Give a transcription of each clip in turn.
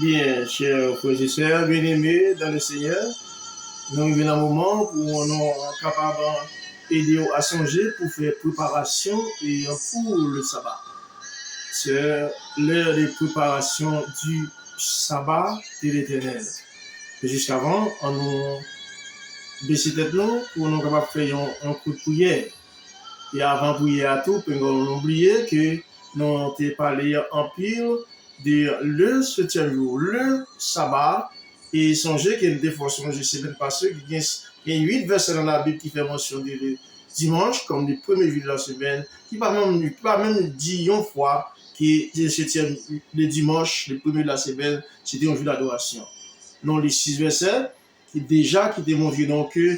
Bien, chers frères et sœurs, bien-aimés dans le Seigneur, nous vivons un moment où on est capable d'aider à songer pour faire préparation et pour le sabbat. C'est l'heure de préparation du sabbat de l'Éternel. Jusqu'avant, on nous baisse tête nous pour nous capable faire un coup de prière. Et avant de prier à tout, nous avons oublié que nous avons parlé en pile de le septième jour, le sabbat, et songez qu'il y a des fois, je sais même pas ce qu'il y a 8 versets dans la Bible qui fait mention de dimanche comme le premier jour de la semaine, qui pas même dit une fois que le septième, le dimanche, le premier de la semaine, c'était un jour d'adoration. Non, les 6 versets qui démontrent donc que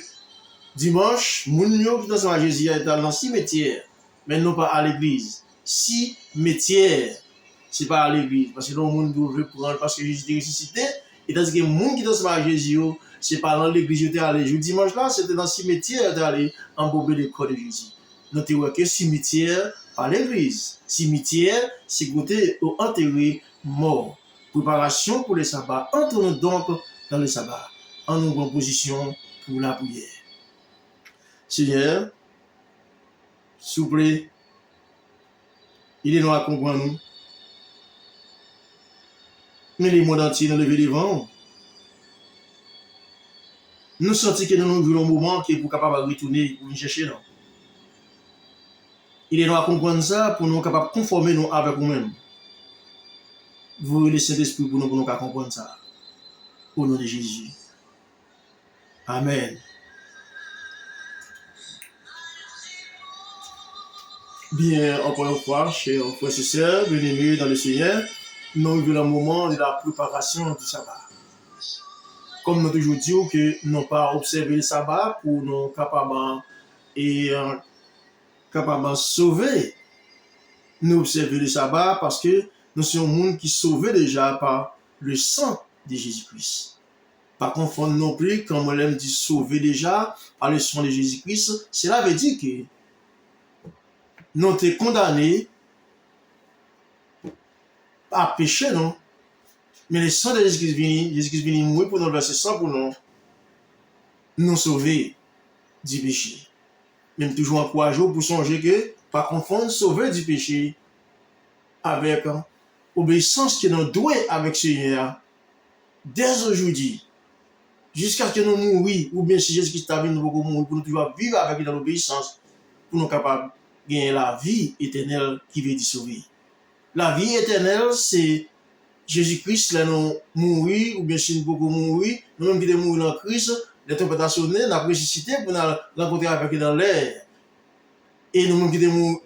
dimanche, moun yo qui dans Jésus est dans le cimetière, mais non pas à l'église. Cimetière, c'est pas à l'église, parce que le monde veut prendre parce que Jésus est ressuscité, et tandis que moun qui dans Jésus, c'est pas dans l'église qui est allé. Le dimanche là, c'était dans le cimetière d'aller embober le corps de Jésus. Notez que cimetière, pas l'église. Cimetière, c'est côté enterré mort. Préparation pour le sabbat. Entrons donc dans le sabbat, en nous en position pour la prière. Seigneur, s'il vous plaît, il est nous à comprendre nous. Mais les mondes entiers nous lever devant. Nous sentons que nous vivons un moment qui est pour capable de retourner pour nous chercher. Non? Il est nous à comprendre ça pour nous capable de conformer nous avec nous-mêmes. Vous le Saint-Esprit pour nous comprendre ça. Au nom de Jésus. Amen. Bien, encore une fois, chers frères et sœurs, bienvenue dans le Seigneur. Nous vivons le moment de la préparation du sabbat. Comme nous toujours dit que nous n'avons pas observé le sabbat pour nous capables de sauver. Nous observer le sabbat parce que nous sommes un monde qui sauvé déjà par le sang de Jésus-Christ. Par contre, non plus, comme on l'aime dit, sauvé déjà par le sang de Jésus-Christ, cela veut dire que nous sommes condamnés à pécher, non? Mais le sang de Jésus-Christ vient mourir pour nous verser sang pour nous sauver du péché. Même toujours encourager pour songer que, par contre, sauver du péché avec obéissance que nous devons avec le Seigneur dès aujourd'hui, jusqu'à ce que nous mourions, ou bien si Jésus-Christ a venu nous mourir pour nous toujours vivre avec dans l'obéissance, pour nous capables de gagner la vie éternelle qui veut dire sauver. La vie éternelle, c'est Jésus-Christ, là, nous mourir, ou bien si nous pouvons mourir, nous-mêmes qui sommes morts dans Christ, les tempêtes sonné, nous avons ressuscité pour nous rencontrer avec lui dans l'air. Et nous-mêmes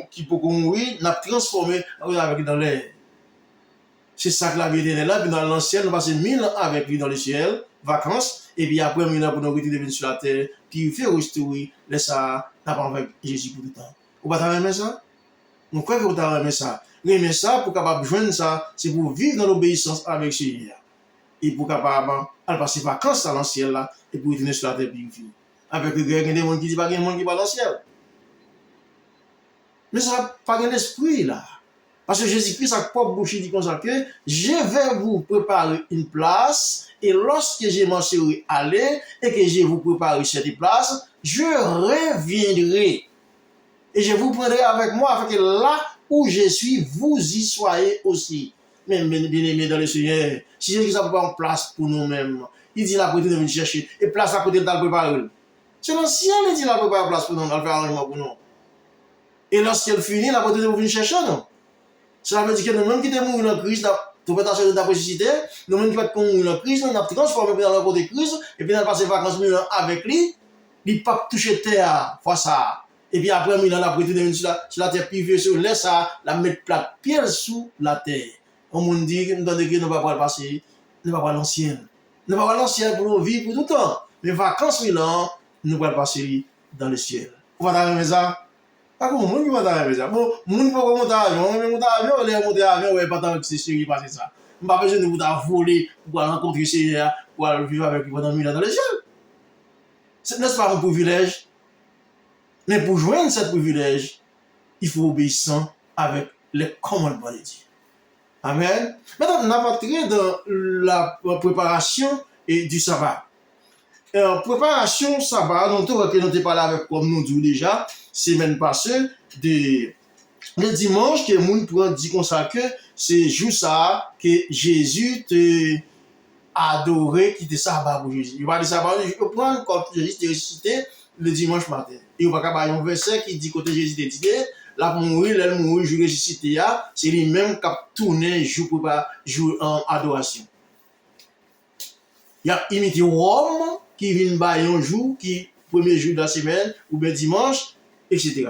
qui pouvons mourir, nous avons transformé avec lui dans l'air. C'est ça que la vie éternelle là, puis dans l'ancien, nous passons 1000 ans avec lui dans le ciel, vacances, et puis après 1000 ans pour nous retourner sur la terre, puis il fait restaurer, laisse ça, t'as avec Jésus pour tout le temps. Vous ne pouvez pas ça? Nous croyons que vous avez ça. Mais ça, pour capable joindre ça, c'est pour vivre dans l'obéissance avec Seigneur. Et pour capable aller passer vacances dans le ciel là, et pour retourner sur la terre puis vivre. Avec le grec, il y a des gens qui disent pas qu'il y a des gens qui parlent dans le ciel. Mais ça n'a pas d'esprit là. Parce que Jésus-Christ a propre bouche dit comme ça que je vais vous préparer une place et lorsque je m'en serai allé et que je vous prépare cette place, je reviendrai et je vous prendrai avec moi afin que là où je suis, vous y soyez aussi. Même bien-aimés dans le Seigneur, si Jésus a préparé une place pour nous-mêmes, il dit la côté de venir chercher et place à côté de la préparer. C'est l'ancien qui dit la préparer place pour nous, la faire arrangement pour nous. Et lorsqu'elle finit, la côté de venir chercher nous. Cela veut dire que nous-mêmes qui sommes morts dans Christ, nous pouvons passer de la ressuscité, nous-mêmes qui sommes morts dans Christ, nous avons transformé dans le corps de Christ, et puis nous avons passé les vacances avec lui, il n'a pas touché terre, fois ça. Et puis après, il a pris sur la terre, puis il sur laisse ça, la mettre plate, pierre sous la terre. On nous dit que nous ne pouvons pas passer, nous ne pouvons pas l'ancien. Nous ne pouvons pas l'ancien pour vivre pour tout le temps. Mais vacances, nous pouvons passer dans le ciel. Vous voyez ça? Pas comme moun qui va dans ça. Bon, moun pas monter avion, on monter avion, les monter avion, ouais pas tant que c'est chéri passer ça. On pas besoin de vous voler pour rencontrer Seigneur, pour vivre avec lui pendant 1000 ans dans le ciel. Ce n'est pas un privilège. Mais pour joindre ce privilège, il faut obéir avec les commandements de Dieu. Amen. Maintenant, on va entrer dans la préparation du sabbat. Préparation sabbat, nous avons parlé avec, comme nous disons déjà, semaine passée, le dimanche, que nous pouvons dire comme ça que c'est juste ça que Jésus te adoré qui était sabbat pour Jésus. Il va dire sabbat, je peux prendre comme Jésus te récité le dimanche matin. Et on va avoir un verset qui dit côté Jésus te dit, là pour mourir, là mourir, je ressuscité, c'est lui-même qui a tourné jour pour jour en adoration. Il y a imité Rome qui vient un jour, qui premier jour de la semaine, ou bien dimanche, etc.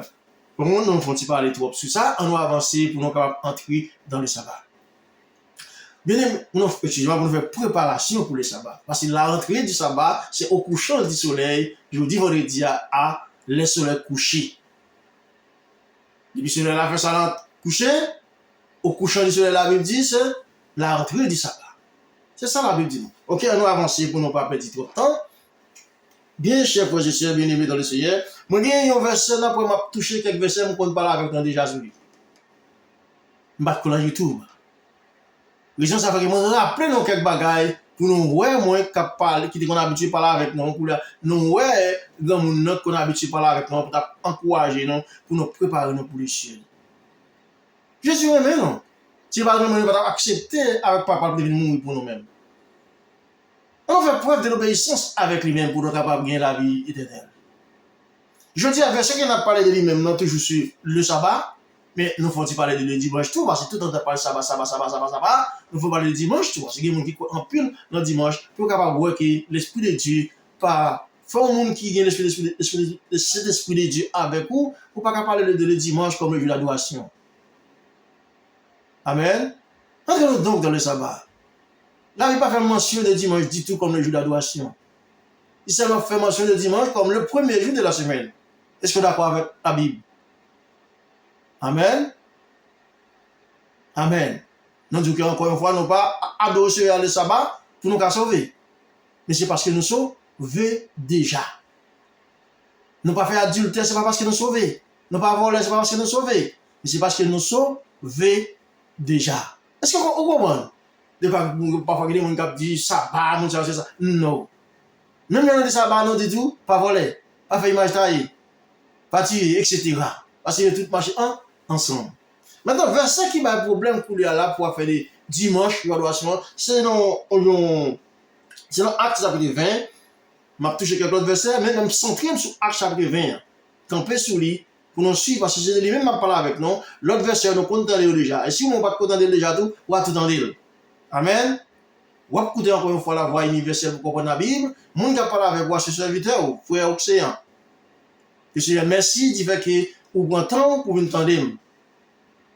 Pour nous, on ne parler trop sur ça, on va avancer pour nous entrer dans le sabbat. Bien aimé, on faire préparation pour le sabbat. Parce que la rentrée du sabbat, c'est au couchant du soleil, jeudi, vendredi à le soleil couché. Depuis le soleil a fait ça couché, au couchant du soleil, la Bible dit, c'est la rentrée du sabbat. C'est ça la Bible dit. Ok, on va avancer pour ne pas perdre trop de temps. Bien, chers frères et sœurs, bien aimés dans le Seigneur, moi, il y a un verset là pour toucher quelques versets, je ne parle avec toi déjà sur lui. Je ne vais pas YouTube. Les gens savent que moi, rappelez nous quelques bagailles pour nous voir, moi, qui qu'on a habitué à parler avec nous, pour nous voir, dans mon note qu'on a habitué à parler avec nous, pour encourager nous, pour nous préparer nous pour les cieux. Jésus aimé, non? Si pas nous pas accepter avec papa de venir mourir pour nous-mêmes. On fait preuve de l'obéissance avec lui-même pour nous capables de gagner la vie éternelle. Je dis à verset qui n'a parlé de lui-même, non toujours sur le sabbat, mais nous faut parler de le dimanche tout, parce que tout le temps parle sabbat, nous faut parler de dimanche tout, parce que les gens qui en pile dans dimanche pour capable de voir que l'esprit de Dieu par faut un monde qui gagne l'esprit de Dieu avec vous, pour pas parler de le dimanche comme le jour d'adoration. Amen. Entrons donc dans le sabbat. Là, il n'a pas fait mention de dimanche du tout comme le jour d'adoration. Il seulement fait mention de dimanche comme le premier jour de la semaine. Est-ce que vous êtes d'accord avec la Bible? Amen. Amen. Nous disons qu'encore une fois, nous pas adorer le sabbat pour nous sauver. Mais c'est parce que nous sommes sauvés déjà. Nous pas fait adultère, ce n'est pas parce que nous sommes sauvés. Nous pas voler, ce n'est pas parce que nous sommes sauvés. Mais c'est parce que nous sommes sauvés déjà. Est-ce que vous comprenez? Parfois, il y a des gens qui disent sabbat, c'est ça. Non. Même si on dit sabbat, nous disons tout, pas voler, pas faire image taillée, pas tirer, etc. Parce que tout marche ensemble. Maintenant, verset qui a un problème pour lui là pour faire des dimanches, c'est dans Actes chapitre 20. Je vais toucher quelques autres versets, mais même centré sur Actes chapitre 20. Camper sur lui pour nous suivre, parce que c'est lui-même qui parle avec nous. L'autre verset, nous comptons déjà. Et si on ne pas compter déjà tout, on va tout entendre. Amen. Ou écoutez encore une fois la voix universelle pour comprendre la Bible. Mon qui parle avec moi, c'est serviteur, frère Océan. Que c'est merci du fait que vous prenez temps pour nous entendre.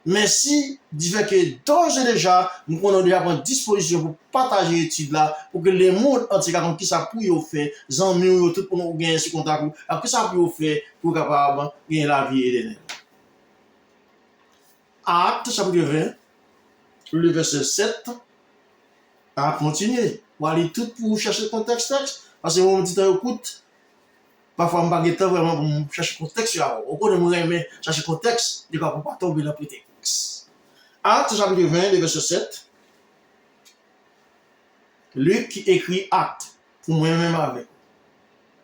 Merci du fait que d'ores et déjà, nous avons déjà pris disposition pour partager l'étude là, pour que les mondes entiers, comme qui ça peut faire, les amis, tout pour nous gagner ce contact, alors que ça peut faire pour capable gagner la vie éternelle. Acte chapitre 20, le verset 7, à continuer. On va aller tout pour chercher le contexte, parce que mon petit écoute, parfois, je n'ai pas vraiment pour chercher le contexte. Au cours de mon aimé, chercher le contexte, je ne vais pas tomber dans le prétexte. Acte chapitre 20, verset 7. Luc qui écrit Acte, pour moi-même avec.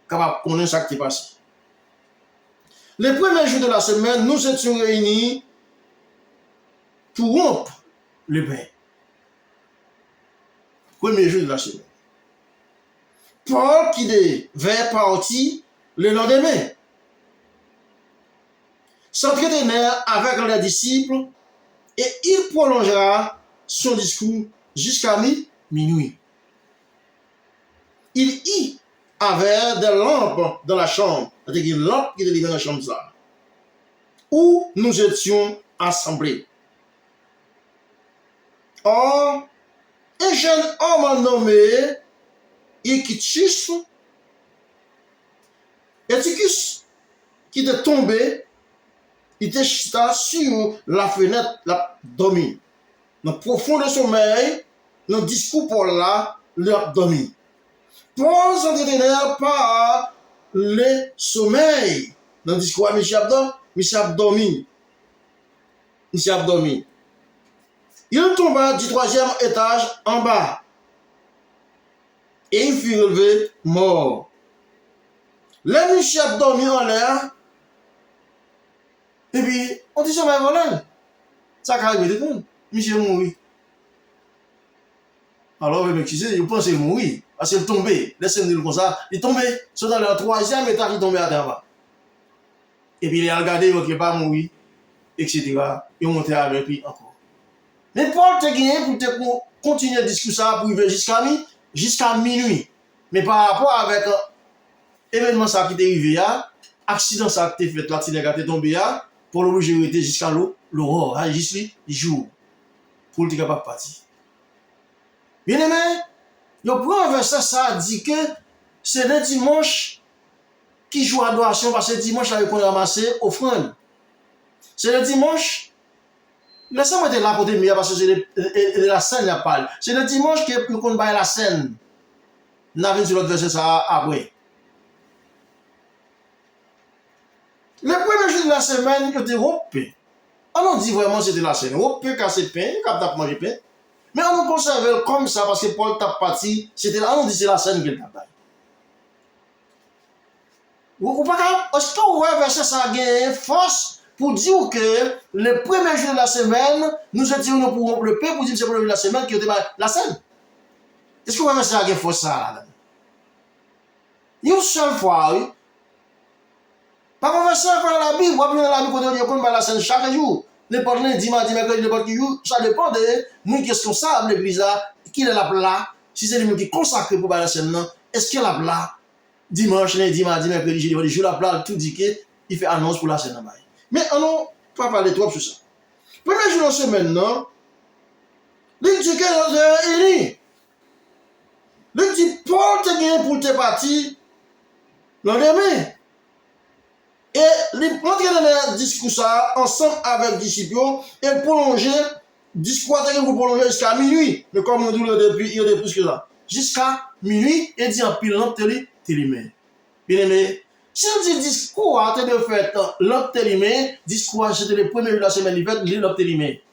Capable de connaître ce qui est passé. Le premier jour de la semaine, nous étions réunis pour rompre le pain. Premier jour de la semaine. Paul qui devait partir le lendemain. S'entraînait avec les disciples et il prolongera son discours jusqu'à minuit. Il y avait des lampes dans la chambre, c'est-à-dire une lampe qui était dans la chambre ça, où nous étions assemblés. Or, un jeune homme nommé Eutychus, qui était tombé, il était sur la fenêtre, la dormi. Dans le profond de sommeil, dans le discours Paul là, l'a dormi. Paul s'entraînait par le sommeil. Dans le discours, Michel a dormi. Il tomba du 3e étage en bas et il fut relevé mort. Les Michel dormi en l'air et puis on dit ça va voler. Ça arrive de tout le monde. Michel mourit. Alors, le mec, il pense mourir. Parce qu'il est tombé. Laissez-moi dire comme ça. Il est tombé. C'est dans le 3e étage, il est tombé à terre. Et puis il a regardé, il n'est pas mort, etc. Il est monté avec lui encore. Mais Paul te gagné pour continuer le discours ça pour arriver jusqu'à minuit. Mais par rapport avec l'événement ça qui est arrivé, accident ça qui est fait, l'accident qui est tombé, Paul est obligé de rester jusqu'à l'aurore, jusqu'à le jour, pour le capable de partir. Bien aimé, le premier verset ça dit que c'est le dimanche qui joue adoration parce que le dimanche là qu'on a ramassé offrande. C'est le dimanche. Laissez-moi être là pour dire parce que c'est la scène qui parle. C'est le dimanche qu'on va la scène. Nous avons sur l'autre verset ça après. Le premier jour de la semaine, il était rompé. On dit vraiment c'était la scène. Rompé, casser pain, capable de manger pain. Mais on nous conserve comme ça parce que Paul t'a parti. C'était là, on dit c'est la scène qu'il t'a parlé. Ou pas est-ce que vous voyez verset ça a gagné force pour dire que le premier jour de la semaine, nous étions pour rompre le pain, pour dire que c'est le premier jour de la semaine qui était la scène. Est-ce que vous voyez verset ça a gagné force ça là? Une seule fois, oui. Pas qu'on verset encore dans la Bible, ou bien dans la Bible, quand on dit qu'on va la scène chaque jour. N'importe lundi, mardi, mercredi, n'importe quel jour, ça dépend de nous qui sommes responsables de l'église là, qui est là, si c'est les gens qui consacrent pour la scène, est-ce qu'il est là, dimanche, lundi, mardi, mercredi, jeudi, vendredi, jour là, tout dit qu'il fait annonce pour la scène là. Mais on n'a pas parlé trop sur ça. Premier jour de la semaine, non, il dit que notre élu, il dit Paul te gagne pour te partir, lendemain. Et les prendre dans le discours ça, ensemble avec les disciples, et prolonger, discours pour prolonger jusqu'à minuit. Mais comme on dit depuis, il y a plus que ça. Jusqu'à minuit, et dit en pile lampe télémé. Bien aimé, si on dit discours, en train de faire lampe télémé, discours, c'était le premier jour de la semaine, il fait lampe télémé.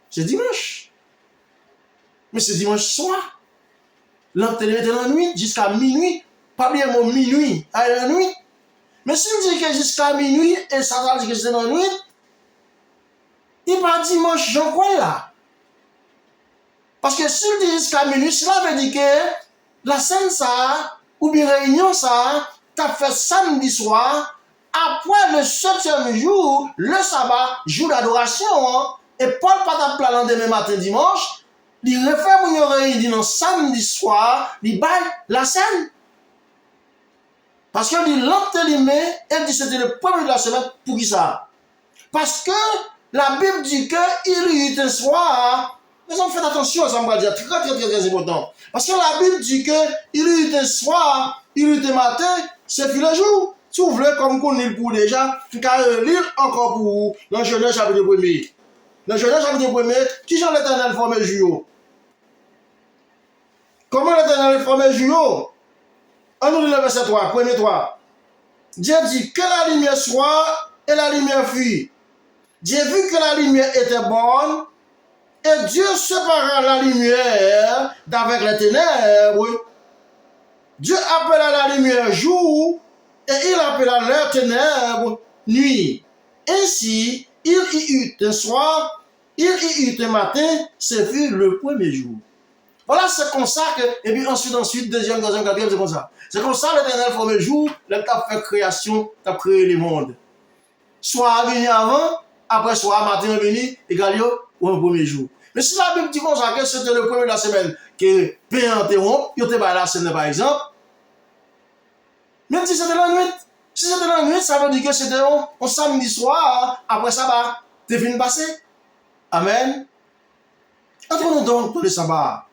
C'est dimanche. Mais c'est dimanche soir. Lampe télémé était dans la nuit, jusqu'à minuit. Pas bien mon minuit, à la nuit. Mais si on dit que jusqu'à minuit, et ça va dire que c'est dans la nuit, il va dimanche, j'en crois là. Parce que si on dit jusqu'à minuit, cela veut dire que la scène ça, ou bien réunion ça, t'as fait samedi soir, après le 7e jour, le sabbat, jour d'adoration, et Paul pas plan lendemain matin dimanche, il refait une réunion samedi soir, il baille la scène. Parce qu'il dit l'entélimé, et dit c'était le premier de la semaine, pour qui ça? Parce que la Bible dit qu'il y a un soir, mais on fait attention, ça me va dire très important. Parce que la Bible dit qu'il y a un soir, il y a un matin, c'est puis le jour. Si vous voulez, comme qu'on lit pour déjà, tu peux lire encore pour vous, dans Genèse chapitre 1er. Dans Genèse chapitre 1er, qui j'en l'Éternel formé le jour? Comment l'Éternel formé le jour? On nous lit le verset 3, premier 3. Dieu dit que la lumière soit et la lumière fut. Dieu vu que la lumière était bonne et Dieu sépara la lumière d'avec les ténèbres. Dieu appela la lumière jour et il appela les ténèbres nuit. Ainsi, il y eut un soir, il y eut un matin, ce fut le premier jour. Voilà, c'est comme ça que, et puis ensuite, deuxième, quatrième, c'est comme ça. C'est comme ça l'Éternel formé le jour, le temps fait création, t'as créé le monde. Soit venu avant, après soit matin venu, égal ou un premier jour. Mais si la Bible dit comme ça, que c'était le premier de la semaine, que pain interrompt, il était pas la semaine par exemple, même si c'était la nuit, si c'était la nuit, ça veut dire que c'était un samedi soir, après ça, t'es fini passer. Amen. Entrons-nous donc pour le sabbat.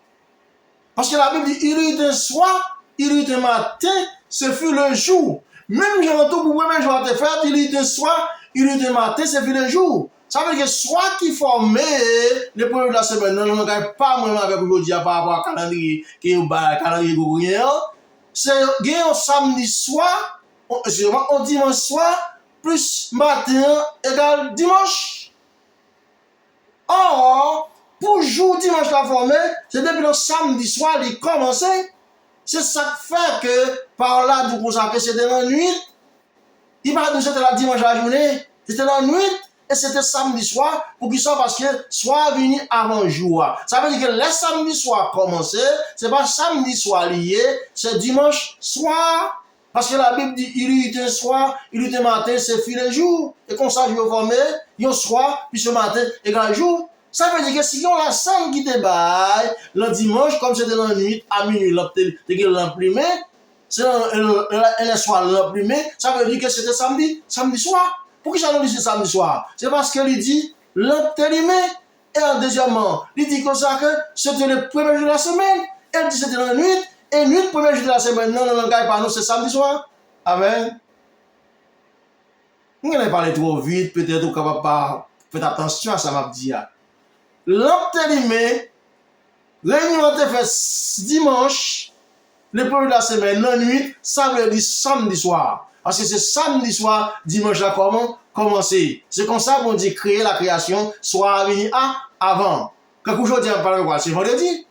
Parce que la Bible dit, il y eut un soir, il y eut un matin, ce fut le jour. Même j'ai retour pour moi-même, je vais te faire, il y eut un soir, il y eut un matin, ce fut le jour. Ça veut dire que soit qui formait le premier de la semaine, non, on n'a pas vraiment avec aujourd'hui par rapport à calendrier, qui est au calendrier grégorien. C'est un samedi soir, on dimanche soir, plus matin égale dimanche. Or, pour jour dimanche la formée, c'est depuis le samedi soir, il commençait. C'est ça qui fait que par là, du coup, ça c'était la nuit. Il va nous c'était la dimanche la journée, c'était la nuit et c'était samedi soir. Pour qui ça? Parce que soir venu avant jour. Ça veut dire que le samedi soir commencé, c'est pas samedi soir lié, c'est dimanche soir. Parce que la Bible dit, il était soir, il était matin, c'est fil et jour. Et comme ça, je vais former, il y a soir, puis ce matin, égal jour. Ça veut dire que si on la scène qui te baille, le dimanche, comme c'était la nuit, à minuit, l'imprimé, c'est le soir l'imprimé, ça veut dire que c'était samedi soir. Pourquoi ça nous dit c'est samedi soir? C'est parce qu'il dit l'imprimé. Et en deuxièmement, il dit comme ça que c'était le premier jour de la semaine. Elle dit c'était la nuit. Et nuit, le premier jour de la semaine, non, pas nous, c'est samedi soir. Amen. Nous allons parler trop vite, peut-être qu'on ne va pas faire attention à ça, m'a dit. L'enterrement, réunion était fait dimanche, le premier de la semaine, la nuit, ça veut dire samedi soir. Parce que c'est samedi soir, dimanche là, comment commencer. C'est comme ça qu'on dit créer la création, soit venir avant. Quand aujourd'hui on parle de quoi? C'est vendredi.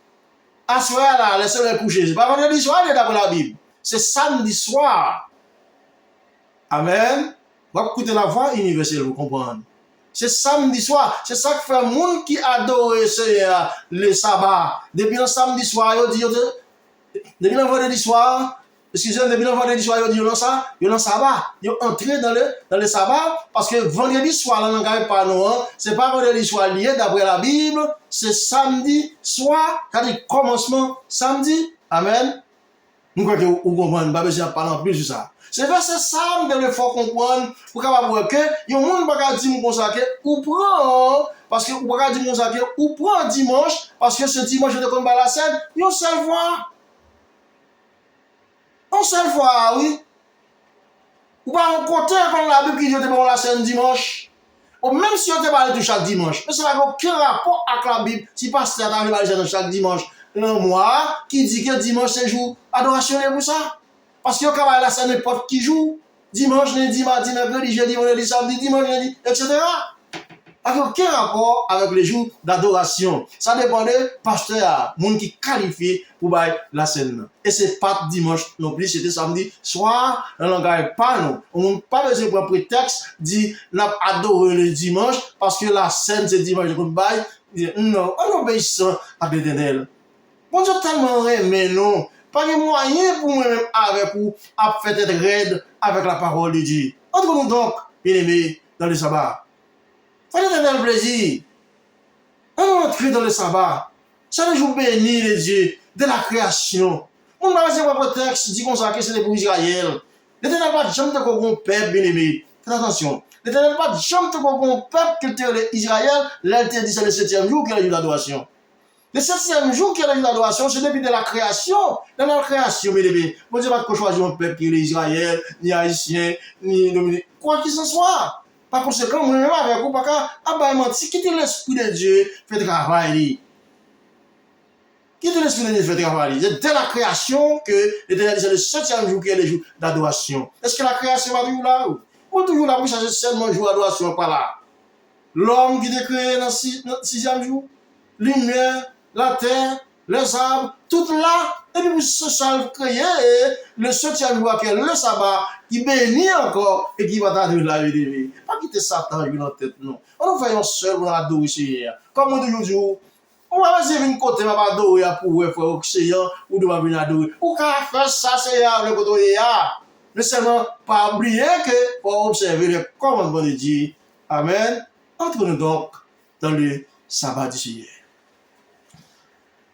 À ce soir-là, le soleil est couché. C'est pas vendredi soir, il est d'après la Bible. C'est samedi soir. Amen. Vous écoutez la voix universelle, vous comprenez. C'est samedi soir. C'est ça qui fait le monde qui adore le sabbat. Depuis le samedi soir, il dit, depuis le vendredi soir, excusez-moi, depuis le vendredi soir, il dit, il y a le sabbat. Il est entré dans le sabbat parce que vendredi soir, là, on n'a pas nous. C'est pas vendredi soir lié d'après la Bible. C'est samedi soir, c'est-à-dire commencement samedi. Amen. Nous croyons que vous comprenez, pas besoin de parler en plus de ça. C'est verset ça que il faut comprendre pour capable que il y a monde pas dire comme ça que ou prend parce que ou pas dire comme ça que ou prend dimanche parce que ce dimanche de comme la scène, une seule fois. Une seule fois, oui. Ou pas en côté comme la Bible qui dit que la scène dimanche. Ou même si on te parle de chaque dimanche, mais ça n'a aucun rapport avec la Bible. Si pasteur t'arrive à dire chaque dimanche, un mois qui dit que dimanche c'est jour adoration pour ça. Parce que quand la scène n'importe qui joue, dimanche, lundi, mardi, mercredi, jeudi, vendredi, samedi, dimanche, lundi, etc. Ça n'a aucun rapport avec les jours d'adoration. Ça dépend de pasteur, monde qui qualifie pour la scène. Et c'est pas dimanche non plus, c'était samedi soir. On n'engage pas, non. On n'a pas besoin de prétexte dit n'a adoré le dimanche parce que la scène c'est dimanche qu'on baille. Non, on obéit à l'Éternel. Bon Dieu tellement aimé, non. Pas de moyen pour moi-même avec vous à faire être raide avec la parole de Dieu. Entre-nous donc, bien-aimés, dans le sabbat. Faites un plaisir. On entre dans le sabbat. C'est le jour béni de Dieu, de la création. On va dire votre texte dit qu'on s'en que c'est pour Israël. L'Éternel pas de jamais de qu'on peuple, bien-aimé. Faites attention. L'Éternel pas de jamais de qu'on peuple que Israël. L'Éternel dit c'est le 7e jour qui est le jour d'adoration. Le 7e jour qui est le jour d'adoration, c'est depuis de la création. Dans la création, bien-aimé. Bon Dieu pas de choisir un peuple qui est l'Israël, ni haïtien, ni dominicain. Quoi qu'il en soit. Par conséquent, moi-même avec vous, parce que, quittez l'esprit de Dieu, faites travail. Quittez l'esprit de Dieu, faites travail. C'est dès la création que l'Éternel dit, c'est le 7e jour qui est le jour d'adoration. Est-ce que la création va toujours là? Ou toujours là, pour changer seulement le jour d'adoration, pas là? L'homme qui est créé dans le 6e jour, lumière, la terre, les arbres, tout là, et puis ce soit créé, le 7e jour qui est le sabbat, qui bénit encore et qui va t'adorer la vie de vie. Pas quitter Satan dans la tête, non. On nous fait seul pour adorer ici. Comme on dit toujours, on va pas venir côté, on va adorer pour faire océan, ou de va venir adorer. Ou qu'à faire ça, c'est le côté. Mais seulement, pas oublier que pour observer le commandement de Dieu. Amen. Entre-nous donc dans le sabbat d'ici.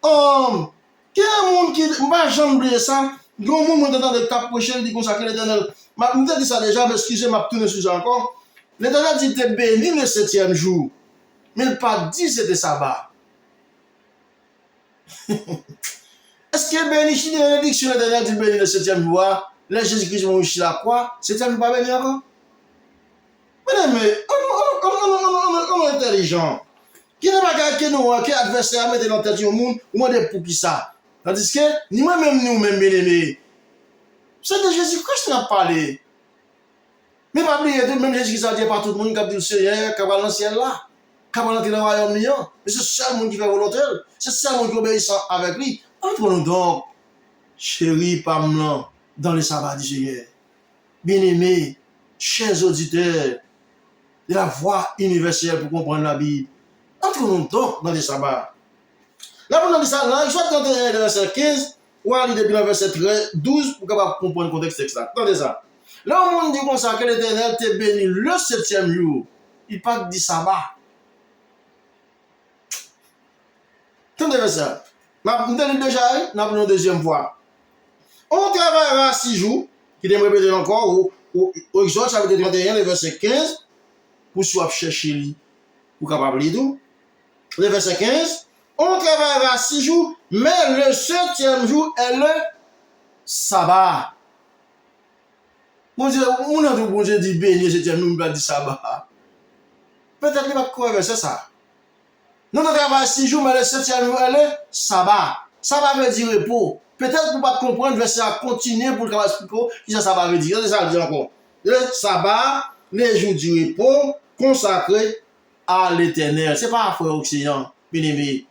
Quel monde qui va jamais oublier ça? Grand moment dans le cap prochain dit consacrer l'Éternel. Je vous ai dit ça déjà, mais excusez, m'a tourné sur ça encore. L'Éternel dit de bénir le 7e jour. Mais il n'a pas dit c'était sabbat. Est-ce que bénir si l'élection l'Éternel dit bénir le 7e jour? Là, Jésus-Christ va mourir la croix. 7e jour pas bénir encore? Mais on est intelligent. Qui n'est pas quelqu'un qui est adversaire à mettre dans la tête du monde, ou moi pour qui ça? Tandis que, ni moi-même, nous-mêmes, bien aimés, c'est de Jésus-Christ qui a parlé. Mais pas oublier, même Jésus-Christ a dit par tout le monde, qui a dit le Seigneur, qui va dans le ciel là. capable d'entrer dans le royaume liant. Mais c'est seul monde qui fait volontaire. C'est seul monde qui obéit avec lui. Entrons-nous donc, chéri Pamela, dans le sabbat du Seigneur. Bien-aimés, chers auditeurs de la voix universelle pour comprendre la Bible. Entrons-nous donc dans le sabbat. Là, pendant ça, là, il faut attendre le verset 15, ou aller depuis le verset 12 pour capable comprendre le contexte texte là. Attendez ça. Là, on monde dit comme ça que l'Éternel t'a béni le 7e jour. Il parle du sabbat. Attendez ça. Nous avons déjà, nous avons une deuxième fois. On travaillera 6 jours, qui devrait répéter encore, au Exode, chapitre 31, le verset 15, pour soit chercher lui, pour capable lire tout. Le verset 15, on travaillera 6 jours, mais le 7e jour est le sabbat. Mon Dieu, on a tout bon Dieu dit béni, le 7e jour, il va dire sabbat. Peut-être qu'il va croire, c'est ça. Nous travaillons 6 jours, mais le 7e jour est le sabbat. Sabbat veut dire repos. Peut-être pour ne pas comprendre, le verset à continuer pour le expliquer ce que ça veut dire. C'est ça, le dit encore. Le sabbat, les jours du repos, consacrés à l'Éternel. Ce n'est pas un frère occident, bien aimé.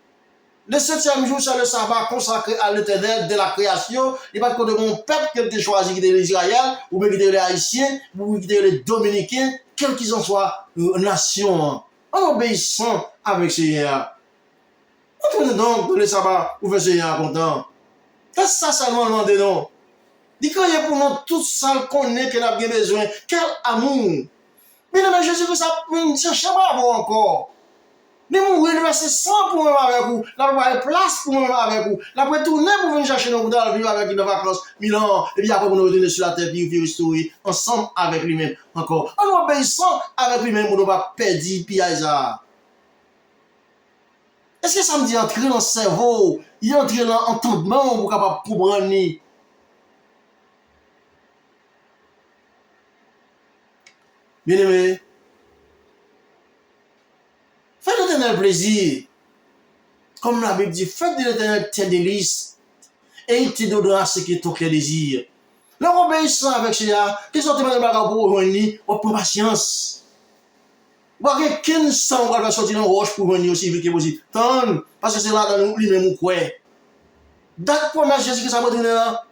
Le 7e jour, c'est le sabbat consacré à l'Éternel de la création. Il n'y a pas de mon peuple qui a été choisi, qui est l'Israël, ou bien qui est les Haïtiens, ou qui est les Dominicains, quels qu'ils en soient, nation. En obéissant avec Seigneur. Entrons donc dans le sabbat, ou fait Seigneur content. C'est ça seulement demandé, non? Dis qu'il y a pour nous tout ça qu'on est, qu'on a bien besoin. Quel amour! Mais non, mais Jésus, ça ne cherche pas à voir encore. Mais mourir, il reste 100 pour moi avec vous. Là, vous avez place pour moi avec vous. Là, vous pouvez tourner pour venir chercher nos dans le vivre avec une vacances, 1000 ans. Et puis après, vous nous retourner sur la terre, puis vous restaurer ensemble avec lui-même encore. En obéissant avec lui-même, vous ne pas perdre, puis ça. Est-ce que ça me dit entrer dans le cerveau, il entre dans l'entendement pour capable comprendre? Bien aimé, faites de l'Éternel plaisir. Comme la Bible dit, faites de l'Éternel tes délices et il te donnera ce que ton cœur désire. L'obéissance avec cela, que sont les bagages pour revenir, on prend patience. Vous avez 15 ans pour sortir dans la roche pour venir aussi vite que possible. Tant, parce que c'est là dans lui-même ou quoi. Date promesse Jésus que ça va donner là.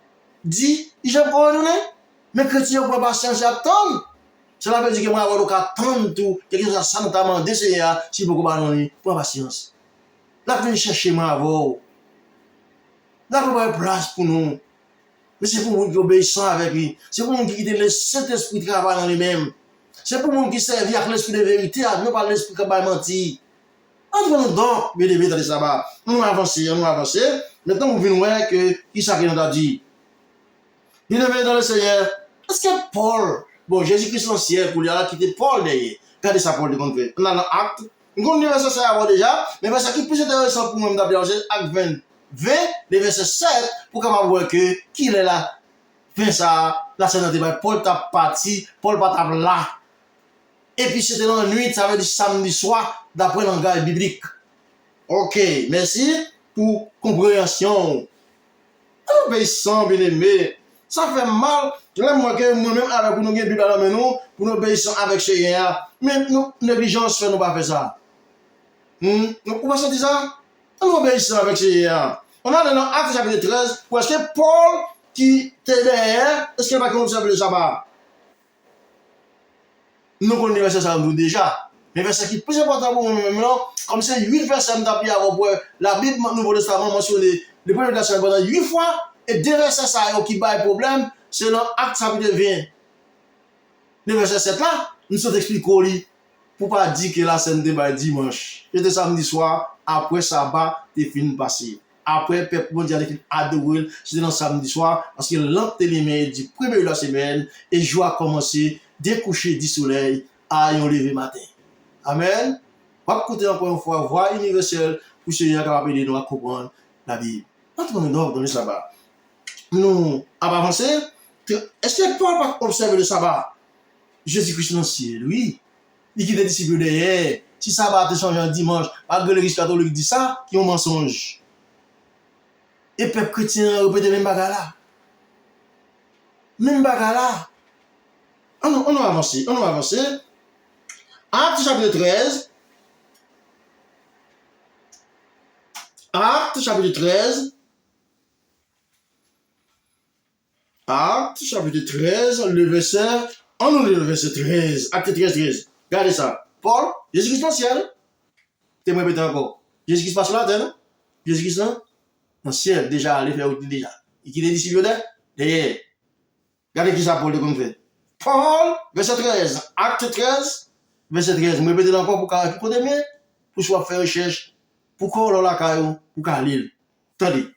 Dit, il va pas donner. Mais chrétien pour patience, j'attends. Cela veut dire que moi, avoir le cas attendre tout, quelque chose à ça notamment d'essayer, si beaucoup pardonner, pour patience. Là, venez chercher moi avant. Là, vous avez place pour nous. Mais c'est pour vous qui obéissent avec lui. C'est pour vous qui quittez le Saint-Esprit de travail dans lui-même. C'est pour vous qui servent avec l'esprit de vérité, non pas l'esprit qui va mentir. Entrons donc, bien aimés, dans le sabbat. Nous avançons. Maintenant, vous venez voir que qui ça qui nous a dit. Bien aimés dans le Seigneur. Est-ce que Paul, bon, Jésus-Christ l'ancien, pour lui aller quitter Paul derrière. Regardez ça, Paul de Congrès. On a l'acte. Nous connaissons le verset avant déjà, mais le verset qui est plus intéressant pour nous d'abord, c'est acte 20, le verset 7, pour qu'on voir que qui est là. Fait ça, la scène de Paul t'a parti, Paul pas là. Et puis c'était dans la nuit, ça veut dire samedi soir, d'après le langage biblique. Ok, merci pour compréhension. Obéissant, bien aimé. Ça fait mal. Moi que moi-même avec nous, Bible à la main, pour nous obéissant avec Seigneur. Mais nous, négligence fait nous pas faire ça. Nous pouvons sentir ça? Nous obéissons avec Seigneur. On a dans Actes chapitre 13, où est-ce que Paul qui était derrière, est-ce qu'il va observer le sabbat? Nous connaissons ça déjà. Mais le verset qui est plus important pour nous maintenant, comme c'est 8 versets d'appui à revoir, la Bible Nouveau Testament mentionne les premiers versets pendant 8 fois, et 2 versets ça qui bat le problème, c'est dans Actes chapitre 20. Le verset 7 là, nous sommes expliqués pour pas dire que la scène débat dimanche. C'était samedi soir, après sabbat, t'es fini passé. Après, peuple mondial qui adoré, c'était dans samedi soir, parce que l'entélémé du premier de la semaine, et joie a commencé dès coucher du soleil à un lever matin. Amen. On va écouter encore une fois, voix universelle, pour ceux qui sont capables de nous comprendre la Bible. Entrons dans le sabbat. Nous avons avancé. Est-ce que Paul va observer le sabbat? Jésus-Christ l'ancien, oui. Il quitte les disciples derrière. Si sabbat te change en dimanche, malgré l'Église catholique dit ça, qui est un mensonge. Et peuple chrétien répète même bagarre là. Même bagarre là. On a avancé. Acte chapitre 13, Acte chapitre 13. Acte chapitre 13, le verset. On nous lit le verset 13. Acte 13, 13. Regardez ça. Paul, Jésus-Christ dans le ciel. Tu me répéter encore. Jésus-Christ passe sur la terre, non? Jésus-Christ dans le ciel, déjà, allez faire où déjà. Et qui est disciple derrière. Regardez qui ça Paul de fait. Paul, verset 13. Acte 13, verset 13. Vous me répétez encore pour demain, pour soit faire recherche, pour qu'on la caillou, pour qu'on lire. Attendez.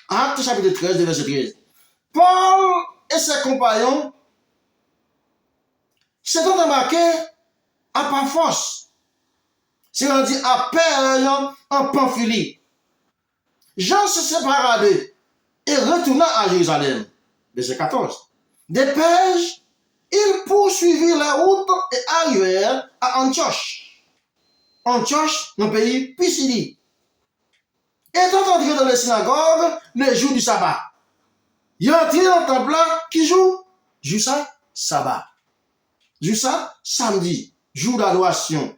Acte chapitre 13, verset 13. Paul et ses compagnons s'étant embarqués à Paphos, s'est rendu à Père en Pamphylie. Jean se sépara d'eux et retourna à Jérusalem. Verset 14. Dépêche, ils poursuivirent la route et arrivèrent à Antioche. Antioche, dans le pays Pisidie. Étant entrés dans les synagogues le jour du sabbat. Ils entrent dans le temple là, qui joue? Joue ça, sabbat. Joue ça, samedi, jour d'adoration.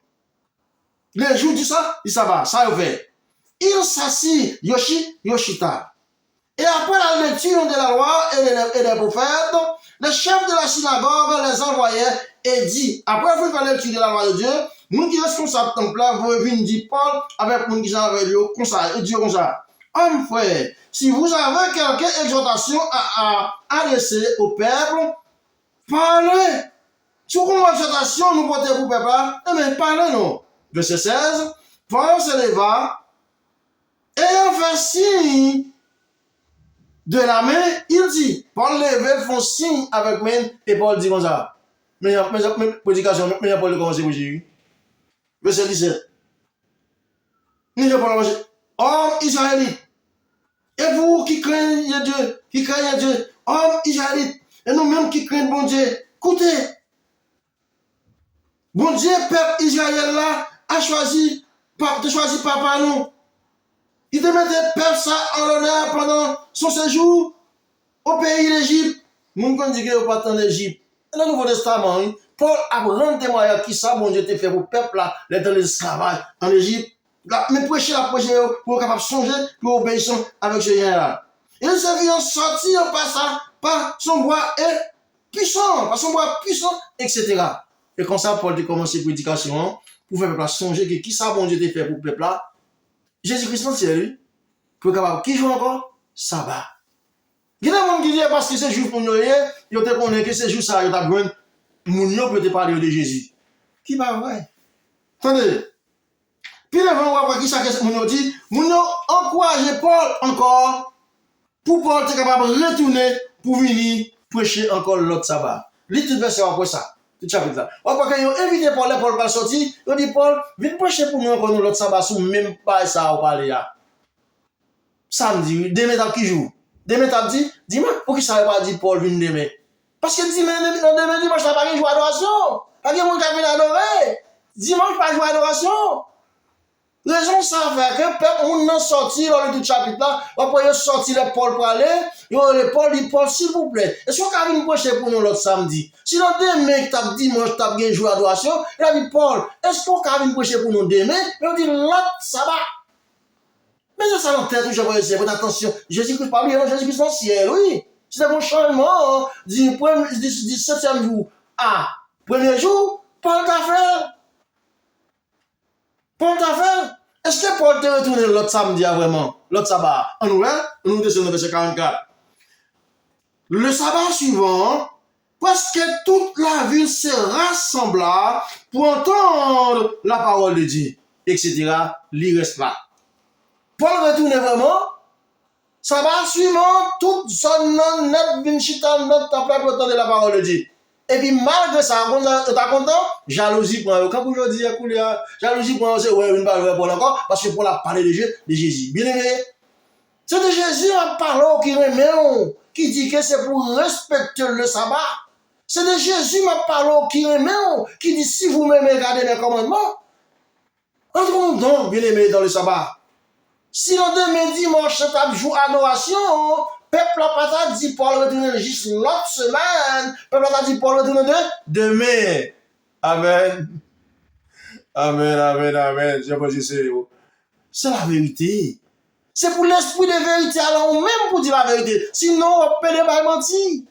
Le jour du sabbat, ça y fait. Il s'assit, Yoshita. Et après la lecture de la loi et des prophètes, le chef de la synagogue les envoyait et dit, après la lecture de la loi de Dieu, nous qui responsables de temple là, vous venez dire Paul avec nous qui sont avec lui, comme ça, et Dieu comme ça. Homme frère, si vous avez quelque exhortation à adresser au peuple, parlez. Si vous avez une exhortation, nous portez pour le peuple, mais parlez non. Verset 16, Paul se leva, ayant fait signe de la main, il dit, Paul levait, font signe avec main, et Paul dit comme ça. Mais prédication, mais Paul de commencer pour Jésus. Verset 17. Nous Paul commencer. Homme israélite, et vous qui craignez Dieu, homme israélite, et nous-mêmes qui craignons bon Dieu, écoutez, bon Dieu, peuple Israël là, a choisi par nous. Il te mettait peuple ça en l'honneur pendant son séjour au pays d'Égypte. Nous qu'on dit qu'il n'y a pas tant d'Égypte. Dans le Nouveau Testament, Paul a rendu témoignage qui ça, bon Dieu, te fait pour le peuple là, dans l'esclavage en Égypte. Mais prêcher pour capable de songer, pour obéir avec ce lien-là. Il s'est vu en sortir en passant par son bois puissant, etc. Et comme ça, Paul a commencé la prédication pour faire le peuple songer que qui ça, bon Dieu, te fait pour le peuple là. Jésus-Christ, c'est lui. Pour capable, qui joue encore? Sabbat. Il y a des gens qui disent parce que c'est jour pour nous, ils te connaissent que c'est jour ça, ils t'ont besoin, moun peut te parler de Jésus. Qui pas vrai? Attendez. Puis devant on voit qui ça que moun dit, moun encourage Paul encore pour Paul être capable de retourner pour venir prêcher encore l'autre sabbat. Lis tout verset après ça. Tout chapitre là. On voit qu'ils ont invité Paul va sortir, ils ont dit Paul, viens prêcher pour nous encore l'autre sabbat sous même pas ça au parler là. Samedi, demain t'as qui joue? Demain t'as dit, dis-moi, pour qui ça va pas dire Paul vient demain? Parce que demain dimanche t'as pas jouer adoration. Pas que mon qui vient adorer. Dimanche pas jouer adoration. Raison ça fait que peuple on n'en sorti dans le chapitre là, après sorti le Paul pour aller, le Paul dit Paul s'il vous plaît, est-ce qu'on va venir prêcher pour nous l'autre samedi? Si dans demain t'as dimanche t'as bien joué adoration, il a dit Paul, est-ce qu'on va venir prêcher pour nous demain? Il dit l'autre sabbat. Mais ça dans tête toujours c'est votre attention. Jésus-Christ parle Jésus-Christ dans le ciel, oui. C'est un bon changement du 7e jour à premier jour, Paul t'a fait. Est-ce que Paul te retourné l'autre samedi vraiment? L'autre sabbat? On descend au verset 44. Le sabbat suivant, presque toute la ville se rassembla pour entendre la parole de Dieu, etc. Il reste là. Paul retourne vraiment. Sabbat suivant, toute zone net vinchita notre temple pour entendre la parole de Dieu. Et puis malgré ça, tu es content, jalousie pour eux. Quand vous dis, jalousie pour eux, c'est ouais, une balle pour encore, parce que pour la parler de Jésus. Bien aimé, c'est de Jésus en parlant qui remet, qui dit que c'est pour respecter le sabbat. C'est de Jésus en parlant qui remet, qui dit si vous m'aimez, gardez mes commandements. Entrons donc, bien aimé, dans le sabbat. Si le demain dimanche, c'est un jour d'adoration, peuple n'a pas dit Paul retourne juste l'autre semaine. Peuple n'a pas dit Paul retourne demain. Amen. Amen. Je vois juste c'est la vérité. C'est pour l'esprit de vérité, alors même pour dire la vérité. Sinon, on peut pas mentir.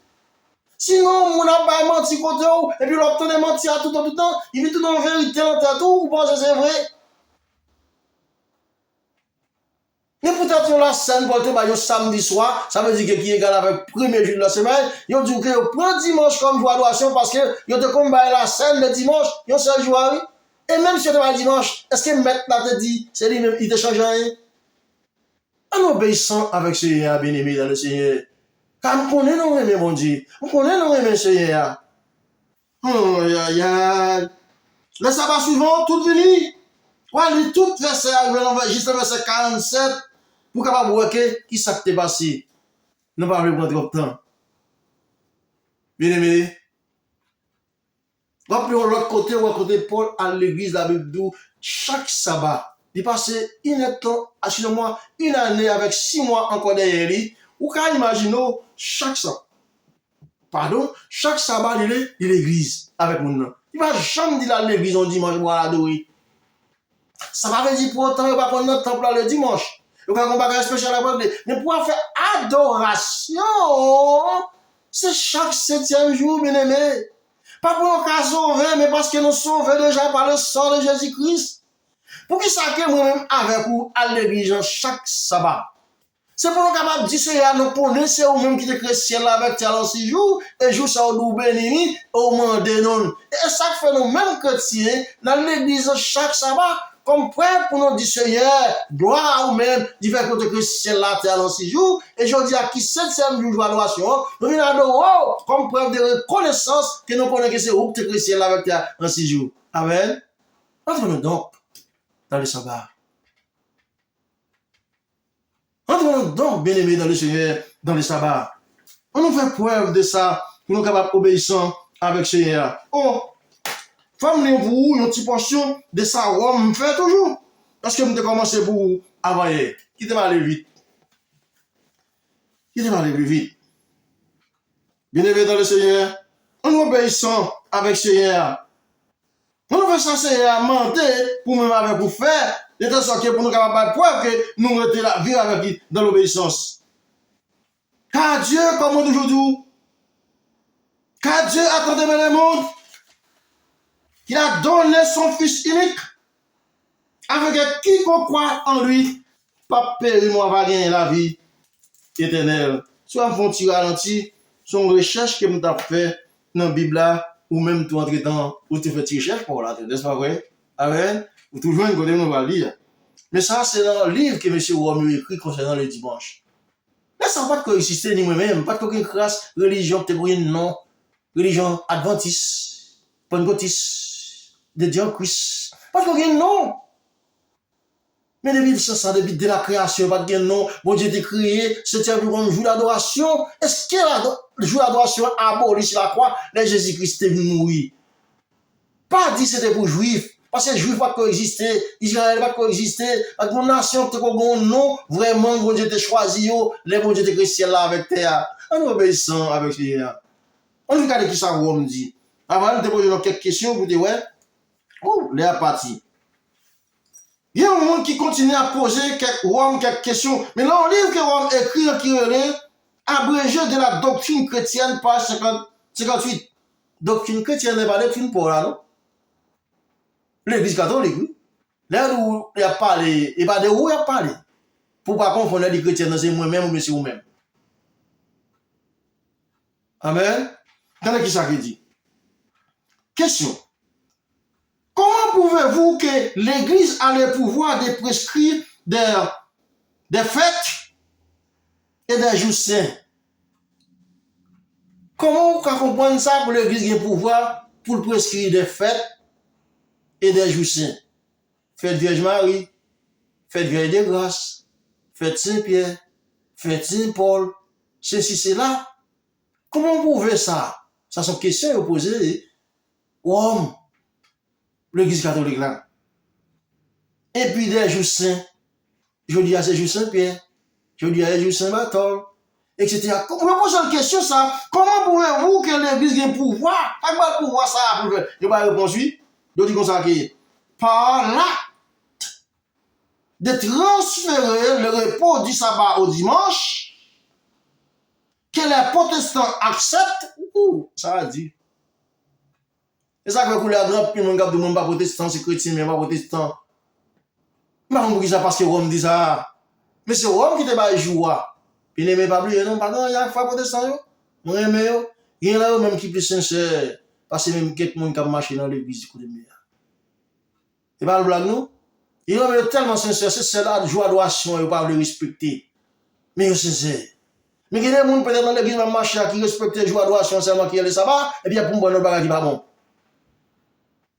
Sinon, on n'a pas menti côté où, et puis l'autre on menti à tout le temps, il vit tout dans la vérité en tête tout, ou pensez c'est vrai. Mais peut-être la scène pour le samedi soir, ça veut dire que qui est égal avec le premier jour de la semaine, ils ont dit que vous prenez dimanche comme jour d'adoration parce que ils ont comme la scène le dimanche, ils ont seul jour. Et même si vous le dimanche, est-ce que maître te dit, c'est lui-même, il te change rien? En obéissant avec ce Seigneur bien-aimé dans le Seigneur. Car nous connaissons nos aimés, mon Dieu. Nous connaissons nos aimés, Seigneur. Oh, le sabbat suivant, tout fini. Ouais, lui, tout verset, juste le verset 47, pour capable voir qui s'est passé. Nous pas prendre trop de temps. Bien-aimé. Rappelons l'autre côté, Paul à l'église, la Bible dit, chaque sabbat, il passait une année avec 6 mois encore derrière lui. Ou quand imaginons chaque sabbat, il est l'église avec nous. Il va jamais dire à l'église on dimanche pour adorer. Ça va dire pour autant, il va prendre notre temple le dimanche. Il va faire un spécial à la mais pour faire adoration, c'est chaque 7e jour, bien aimé. Pas pour nous qu'à sauver, mais parce que nous sauvons déjà par le sang de Jésus-Christ. Pour qui ça que moi-même avec vous à l'église chaque sabbat. C'est pour nous capables de dire ça, nous connaissons ou même qui te crée ciel avec tel 6 jours, et jour ça nous bénit, au moins de nous. Et ça fait nous mêmes chrétiens, dans l'église chaque sabbat, comme prêt pour nous dire Seigneur, gloire ou même, du fait que te crée ciel là, tel 6 jours, et je dis à qui 7e jour d'adoration, nous venons adorer, comme preuve de reconnaissance, que nous connaissons que c'est où que te crée ciel avec tel 6 jours. Amen. Entrons-nous donc dans le sabbat. Entrons donc, bien-aimés, dans le Seigneur, dans le sabbat. On nous fait preuve de ça, pour nous capables obéissants avec le Seigneur. Oh, faites-vous une petite portion de ça, on me fait toujours. Parce que vous avez commencé pour avant hier. Qui t'a aller vite? Qui t'a aller plus vite? Bien-aimés dans le Seigneur, on nous obéissant avec le Seigneur. On nous fait ça, Seigneur, mentir pour même avec vous faire. De telle sorte que pour nous capables de preuve que nous mettons la vie avec lui dans l'obéissance. Car Dieu, comme on dit aujourd'hui, car Dieu a tant aimé le monde, qu'il a donné son Fils unique, avec quiconque croit en lui, pas périr, moi, va gagner la vie éternelle. Soit un petit ralenti, son recherche que nous avons fait dans la Bible, ou même tout entre-temps, ou tu fais une recherche pour la n'est-ce pas vrai? Amen. Ou toujours une côté, nous va lire. Mais ça, c'est dans le livre que M. Romu écrit concernant le dimanche. Là, ça n'a pas de coexister ni moi-même, pas de aucune classe, religion, peut-être non, religion adventiste, pentecôtiste, de Dieu-Christ, pas de aucun nom. Mais depuis ça, depuis de la création, pas de nom, bon Dieu t'a créé, c'était un peu comme jour d'adoration. Est-ce que le jour d'adoration a aboli sur la croix, là Jésus-Christ est venu mourir? Pas dit c'était pour juifs. Parce que les Juifs ne peuvent pas coexister, Israël ne peut pas coexister, avec mon nation, tu as un nom, vraiment, bon Dieu t'a choisi, les bon Dieu t'a créé ciel là avec terre. En obéissant avec Seigneur. On regarde qui ça me dit. Avant de te poser quelques questions, vous dites, ouais, oh, les parti. Il y a un monde qui continue à poser quelques questions. Mais là, on livre que Rome écrit qui est abrégé de la doctrine chrétienne, page 58. Doctrine chrétienne n'est pas doctrine pour là, non? L'église catholique, oui. Là où il a parlé, et pas de où il a parlé. Pour pas confondre les chrétiens, c'est moi-même ou c'est vous-même. Amen. Regardez qui ça qui dit. Question. Comment pouvez-vous que l'église a le pouvoir de prescrire des fêtes et des jours saints? Comment vous comprenez ça pour l'église qui a le pouvoir pour prescrire des fêtes et des jours saints? Fête Vierge Marie, fête Vierge de Grâce, fête Saint-Pierre, fête Saint-Paul, ceci, cela. Comment vous pouvez ça? Ça sont questions posées aux hommes, l'église catholique là. Et puis des jours saints, je dis à ces jours Saint-Pierre, je dis à ces jours Saint-Barthol, etc. Vous me posez une question ça, comment pouvez-vous que l'église ait un pouvoir? Pas de pouvoir ça pour faire. Je vais répondre oui. Je dis comme ça que par l'acte de transférer le repos du sabbat au dimanche, que les protestants acceptent, ça a dit. Et ça fait que les gens qui ne sont pas protestants, c'est chrétien, mais pas protestant. Mais on dit ça parce que Rome dit ça. Mais c'est Rome qui te bat joie. Puis n'aimez pas plus, non, pardon, il y a un frère protestant, moi aime yo. Il y en a même qui plus sincère, parce que même quelqu'un qui a marché dans l'église du coup de mer. C'est pas le blague, non? Il y en a tellement sincère, c'est celle-là, joie d'adoration, il ne pas le respecter. Mais il sincère. Mais il y a des gens peut-être dans l'église même marché qui respectent joie d'adoration seulement qui est le sabbat, et puis pour un bagage qui va bon.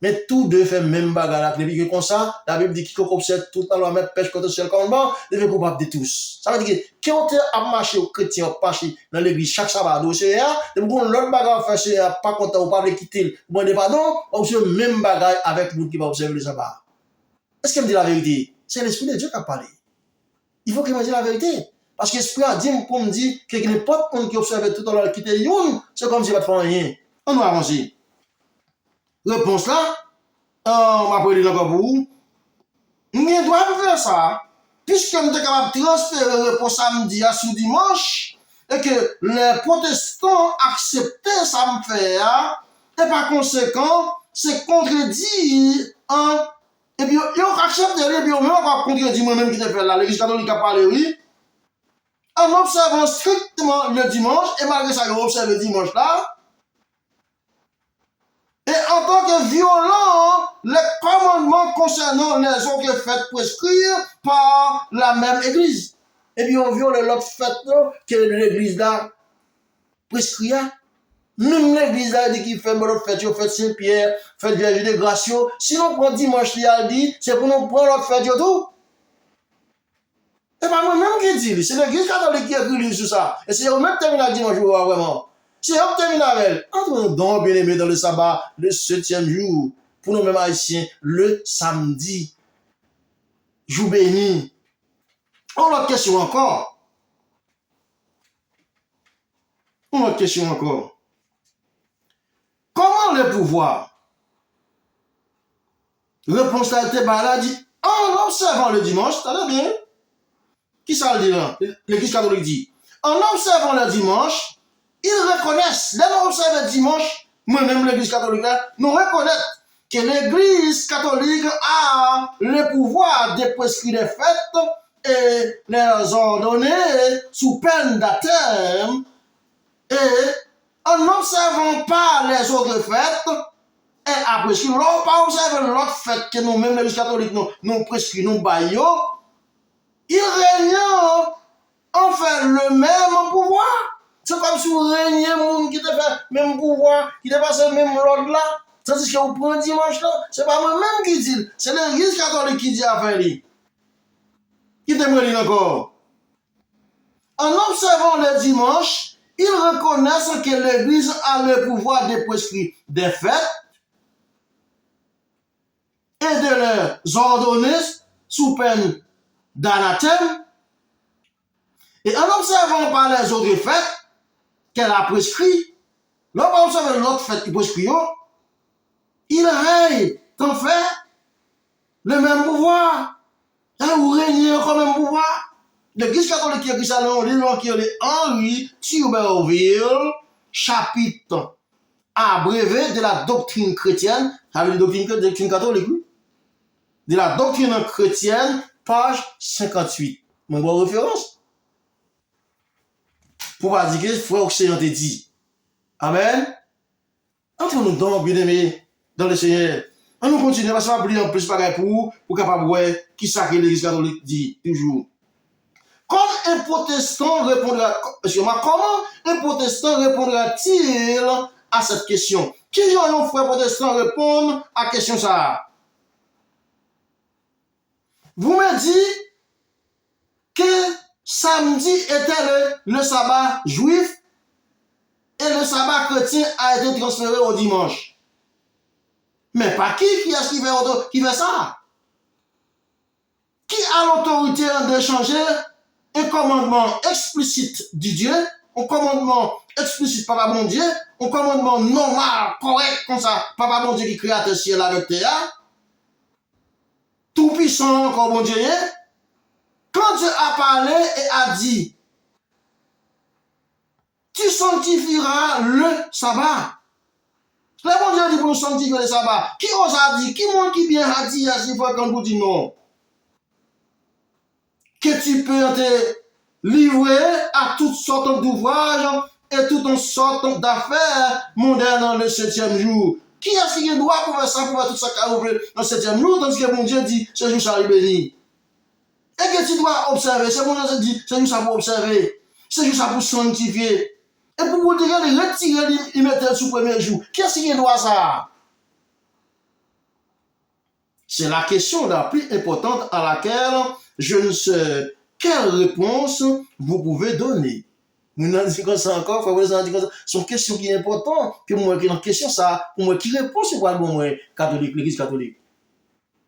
Mais tous deux font même bagarre. Depuis que comme ça, la Bible dit qu'il faut observer tout le temps, mettre pêche contre ciel comme bon, il est coupable de tous. Ça veut dire que quand on a marché aux chrétiens, on marche dans l'église chaque sabbat, dossier, et pour l'autre bagarre fait, c'est pas content, ou pas le quitter, bon, pardon, on observe même bagarre avec le monde qui va observer le sabbat. Est-ce qu'il me dit la vérité? C'est l'Esprit de Dieu qui a parlé. Il faut qu'il me dise la vérité. Parce que l'Esprit a dit, pour me dire que n'importe qui observe tout le temps, quitter une, c'est comme si il ne va faire rien. On va avancer. Réponse là, on va prendre encore pour vous. Nous devons faire ça, puisque nous sommes capables de transférer pour samedi à sous dimanche, et que les protestants acceptaient ça me faire, et par conséquent, c'est contredit et puis ils acceptent, et puis même encore contredit moi-même qui te fait là, l'église catholique a parlé, oui, en observant strictement le dimanche, et malgré ça, ils observent le dimanche là. Et en tant que violent, les commandements concernant les autres fêtes prescrits par la même église. Et puis on viole l'autre fête que l'église là prescrit. Même l'église là dit qu'il fait l'autre fête, fête Saint-Pierre, fête Vierge de Grâce. Si on prend dimanche, il dit, c'est pour nous prendre l'autre fête tout. C'est pas moi-même qui dit, c'est l'église catholique qui a écrit sur ça. Et c'est eux-mêmes qui terminent le dimanche, vraiment. C'est eux qui terminent avec. Entrons donc, bien aimé, dans le sabbat, le 7e jour, pour nous-mêmes haïtiens, le samedi, jour béni. On a une question encore. Comment le pouvoir? Réponse à cette balle dit, en observant le dimanche, t'as bien? Qui ça le dit là? L'église catholique dit, en observant le dimanche, ils reconnaissent, dès qu'on observe le dimanche, moi-même l'église catholique, nous reconnaissons que l'église catholique a le pouvoir de prescrire les fêtes et les ordonner sous peine d'atteinte, et en n'observant pas les autres fêtes, et après, si l'on n'a pas observé l'autre fête que nous-mêmes l'église catholique nous prescrit, nous baillons, ils régnent en fait le même pouvoir. C'est comme si vous régnez un monde qui te fait le même pouvoir, qui te passe le même ordre là. Tandis que vous prenez dimanche là, c'est pas moi-même qui dit, c'est l'église catholique qui dit à faire lui. Qui te me dit encore? En observant le dimanche, ils reconnaissent que l'église a le pouvoir de prescrire des fêtes et de les ordonner sous peine d'anathème. Et en observant par les autres fêtes qu'elle a prescrit, l'on observe l'autre fête qui prescrit, il règne en fait le même pouvoir. Et vous régnez comme même pouvoir. L'église catholique qui a écrit ça dans le livre qui est Henri Turberville, chapitre abrévé de la doctrine chrétienne, avec la doctrine catholique, de la doctrine chrétienne, page 58. Mon bon référence. Pour pas dire que frère Océan te dit. Amen. Entre-nous donc, bien aimés, dans le Seigneur. On nous continue, parce qu'on va plus en plus pareil pour capable de voir qui ça que l'église catholique dit toujours. Comment un protestant répondra-t-il à cette question? Qui j'en un frère protestant répondre à la question ça? Vous me dites que samedi était le sabbat juif et le sabbat chrétien a été transféré au dimanche. Mais pas qui est-ce qui fait ça? Qui a l'autorité de changer un commandement explicite du Dieu, un commandement explicite Papa bon Dieu, un commandement normal, correct, comme ça, Papa bon Dieu qui crée le ciel avec terre, tout puissant comme bon Dieu, Quand Dieu a parlé et a dit, tu sanctifieras le sabbat. Le bon Dieu dit pour nous sanctifier le sabbat. Qui ose a dit, qui monde qui bien a dit, à ce fois quand vous dites non? Que tu peux te livrer à toutes sortes d'ouvrages et toutes sortes d'affaires mondaines dans le 7e jour. Qui a-t-il qui doit pour faire ça, pour faire tout ça dans le 7e jour, tandis que mon Dieu dit, ce jour ça béni. Et que tu dois observer, c'est mon Dieu dit, ce jour ça pour observer, ce jour ça pour sanctifier. Et pour vous dire, il retire, il mettait sous le premier jour. Qu'est-ce qui doit ça? C'est la question la plus importante à laquelle je ne sais quelle réponse vous pouvez donner. Nous n'en disons ça encore, c'est une question qui est importante, que moi qui en question ça, pour moi qui répond c'est quoi le bon moi catholique, l'église catholique.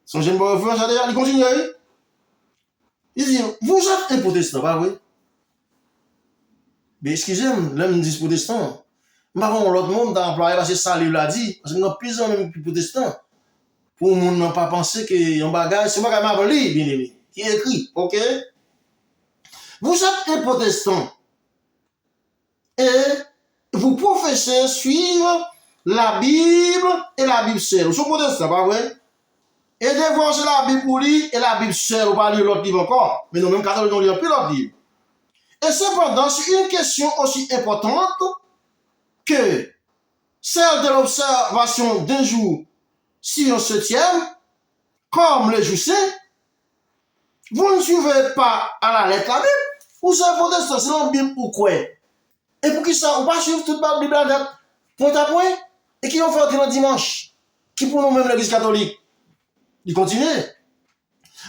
Son jeune bon frère, ça d'ailleurs, il continue. Il dit, vous êtes un protestant, pas vrai? Mais excusez-moi, là, me dit protestant. Marron, l'autre monde dans employé parce que ça, il l'a dit. Parce que nous avons plusieurs même plus protestants. Pour nous ne pas penser que un bagage, c'est pas comme avant lui, bien aimé, qui est écrit, ok? Vous êtes un protestant. Et vous professez suivre la Bible et la Bible seule. Vous êtes protestant, pas vrai? Et divorcer la Bible pour lire et la Bible seule, ou pas lire l'autre livre encore. Mais nous, même catholiques, on ne lit plus l'autre livre. Et cependant, c'est une question aussi importante que celle de l'observation d'un jour sur un 7e, comme le jour saint. Vous ne suivez pas à la lettre la Bible. Vous êtes protestant, c'est la Bible ou quoi? Et pour qui ça, on va suivre toute la Bible à lettre, point à point, et qui ont fait le dimanche, qui pour nous-mêmes l'église catholique. Il continue.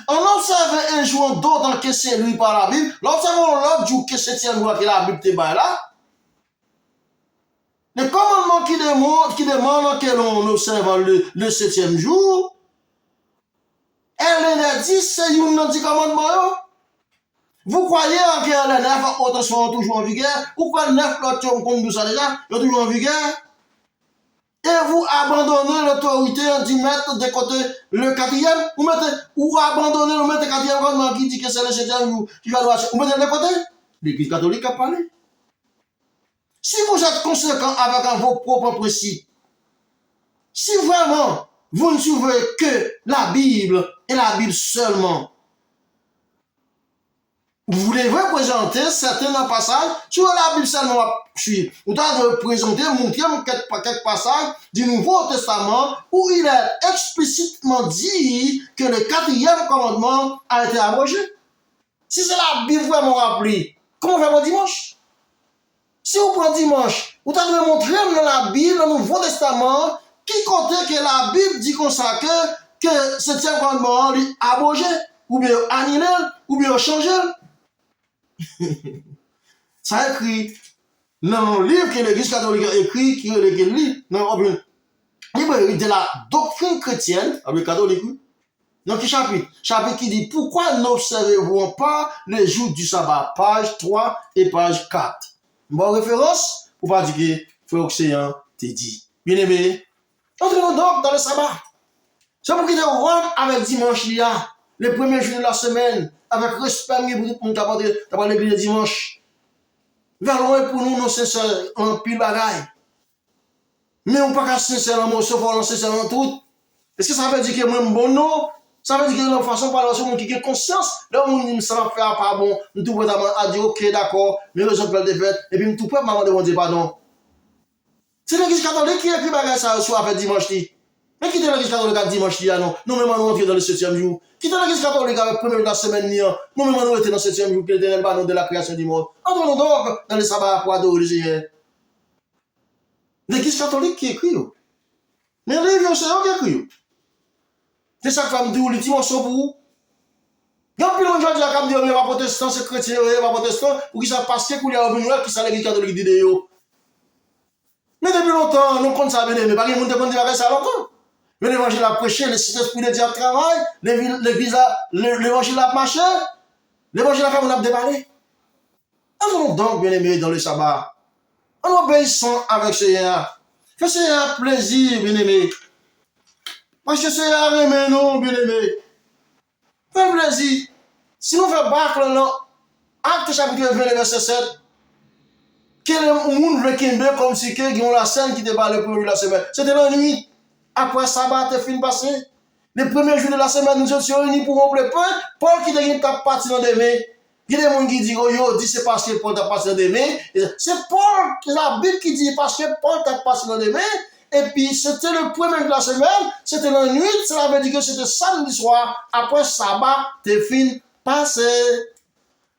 On observe un jour d'autre que c'est lui par la Bible. L'observons l'autre jour que c'est jour que la Bible te bat là. Les commandements qui demandent que l'on observe le 7e jour, elle a dit, c'est un anti-commandement. Vous croyez que les 9 autres sont toujours en vigueur? Ou que les 9 autres sont comme ça déjà, sont toujours en vigueur? Et vous abandonnez l'autorité du maître de côté le 4e, ou abandonnez le maître 4e commandement qui dit que c'est le 7e jour qui va doit. Vous mettez de côté? L'Église catholique a parlé. Si vous êtes conséquent avec vos propres principes, si vraiment vous ne suivez que la Bible et la Bible seulement, vous devez présenter certains passages sur la Bible seulement. Vous devez présenter, montrer quelques passages du Nouveau Testament où il est explicitement dit que le 4e commandement a été abrogé. Si c'est la Bible vraiment rappelée, comment on fait mon dimanche? Si vous prenez dimanche, vous devez montrer dans la Bible, dans le Nouveau Testament, qui compte que la Bible dit comme ça que le 7e commandement est abrogé, ou bien annulé, ou bien changé. Ça écrit dans le livre que l'Église catholique a écrit, qui est le livre de la doctrine chrétienne, avec catholique. Donc, chapitre qui dit pourquoi n'observez-vous pas les jours du sabbat, page 3 et page 4. Bonne référence pour pas dire que frère Océan t'a dit. Bien aimé, entrons donc dans le sabbat. C'est pour quitter Rome avec dimanche là, le premier jour de la semaine, avec respect pour nous t'apporter l'église le dimanche. Vers loin pour nous, nous sincères en pile bagaille. Mais on ne peut pas sincère en mot, sauf en sincère en tout. Est-ce que ça veut dire que moi, bon non? Ça veut dire que la façon par laquelle on qui a conscience, là on dit ça va faire pas bon, nous tout vraiment à dire ok d'accord, mais les autres veulent des fêtes, et puis nous tout prêt maman de dire pardon. C'est l'église catholique qui a écrit bagage ça soit fait dimanche. Mais qui est l'église catholique à dimanche là non? Nous même on rentre dans le 7e jour. Qui est l'église catholique avec premier de la semaine nous même on était dans le 7e jour que l'éternel pardon de la création du monde. Entrons donc dans le sabbat pour adorer le Seigneur. L'église catholique qui écrit. Mais les vieux c'est eux qui écrit. C'est ça que femme dit, le dimanche pour vous. Il y a plus de gens qui ont dit, mais pas protestant, c'est chrétien, pas protestant, pour qui ça passe, qu'il y a un venu, qui ça l'église catholique dit de. Mais depuis longtemps, nous comptons ça, mais pas de monde qui dit ça longtemps. Mais l'évangile a prêché, le Saint-Esprit de Dieu a travaillé, l'évangile a marché, l'évangile a fait mon débarré. Allons donc, bien aimés, dans le sabbat, en obéissant avec Seigneur. Que Seigneur plaisir, bien aimé. Parce que c'est à aimer, non, bien aimé. Fais plaisir. Si nous faisons bac dans Acte chapitre 20, verset 7, quel monde veut qu'il comme si que ont la scène qui débat le premier jour de la semaine. C'était la nuit. Après sabbat, t'es fin passé. Le premier jour de la semaine, nous étions réunis pour rompre le pain. Paul qui était parti dans des mains. Il y a des gens qui disent, oh yo, dis c'est parce que Paul t'a passé dans des mains. C'est Paul, la Bible qui dit parce que Paul t'a passé dans des mains. Et puis c'était le premier jour de la semaine, c'était la nuit, cela veut dire que c'était samedi soir, après sabbat, t'es fin passé.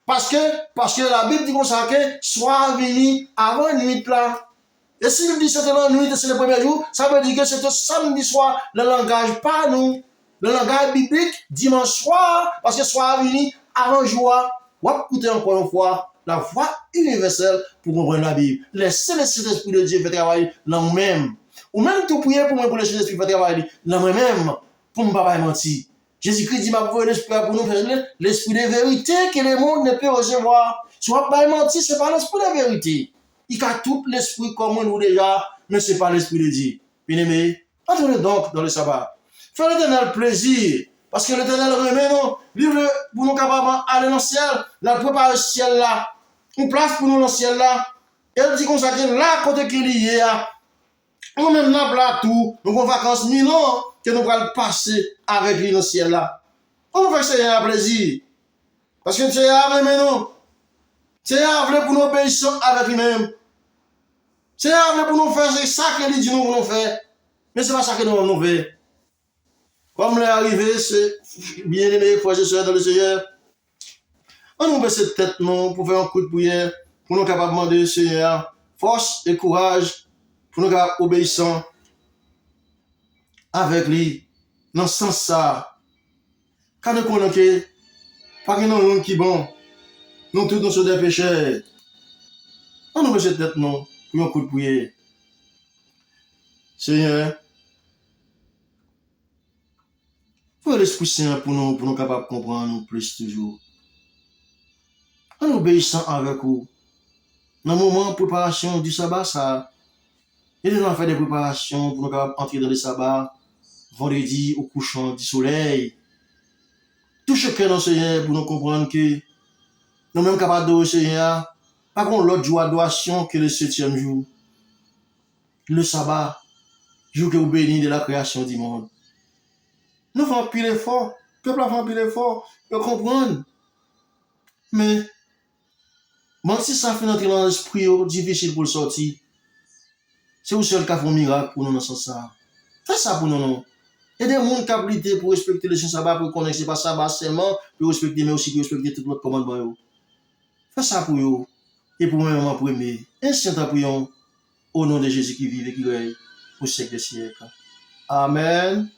Parce que la Bible dit comme ça que soit venu avant nuit là. Et s'il dit que c'était la nuit, c'est le premier jour, ça veut dire que c'était samedi soir, le langage pas nous. Le langage biblique, dimanche soir, parce que soit venu avant jour. On va écouter encore une fois la voix universelle pour comprendre la Bible. Laissez le Saint-Esprit de Dieu faire travailler dans nous-mêmes. Ou même tout prier pour moi pour le Saint-Esprit faire travailler dans moi-même, pour ne pas mentir. Jésus-Christ dit, ma pauvre l'esprit pour nous faire l'esprit de vérité que le monde ne peut recevoir. Soit pas mentir, ce n'est pas l'esprit de vérité. Il a tout l'esprit comme nous déjà, mais ce n'est pas l'esprit de Dieu. Bien-aimé, entrez donc dans le sabbat. Fais l'éternel plaisir, parce que l'éternel remet nous, livre pour nous capables d'aller dans le ciel, la préparer le ciel là, une place pour nous dans le ciel là. Elle dit qu'on s'appelle là, côté qu'il y a. On même là tout, nous avons vacances 1000 ans que nous allons passer avec lui dans le ciel là. On va essayer un plaisir. Parce que c'est avec nous. C'est avec pour nous obéir avec lui-même. C'est avec pour nous faire ça que lui dit nous voulons faire. Mais ce n'est pas ça que nous voulons faire. Comme l'est arrivé, c'est bien aimé, frères et sœurs dans le Seigneur. On nous baisse cette tête non, pour faire un coup de prière, pour nous capables de demander au Seigneur force et courage, pour nous capables obéissants avec lui, dans ce sens ça. Quand nous connaissons que, pas que nous qui bon, nous tous nous sommes des pécheurs. On nous baisse cette tête non, pour un coup de prière. Seigneur, pour l'Esprit Saint pour nous capables de comprendre plus toujours. On nous obéissant avec vous. Dans le moment de préparation du sabbat, ça, et nous avons fait des préparations pour nous entrer dans le sabbat, vendredi au couchant du soleil. Tout chacun dans le Seigneur pour nous comprendre que nous sommes capables de Seigneur, pas contre l'autre jour d'adoration que le 7e jour. Le sabbat, jour que vous bénissez de la création du monde. Nous faisons pile effort, le peuple a fait pile effort, de comprendre. Mais, même si ça fait entrer dans l'esprit difficile pour le sortir, c'est vous seul qui a fait un miracle pour nous dans ce sens. Fais ça pour nous, non? Il y a des gens qui ont lutté pour respecter le sabbat, pour connaître ce n'est pas sabbat seulement, pour respecter, mais aussi pour respecter tout l'autre commandement. Fais ça pour vous. Et pour moi, pour aimer. Ainsi, nous prions au nom de Jésus qui vit et qui règne au siècle des siècles. Amen.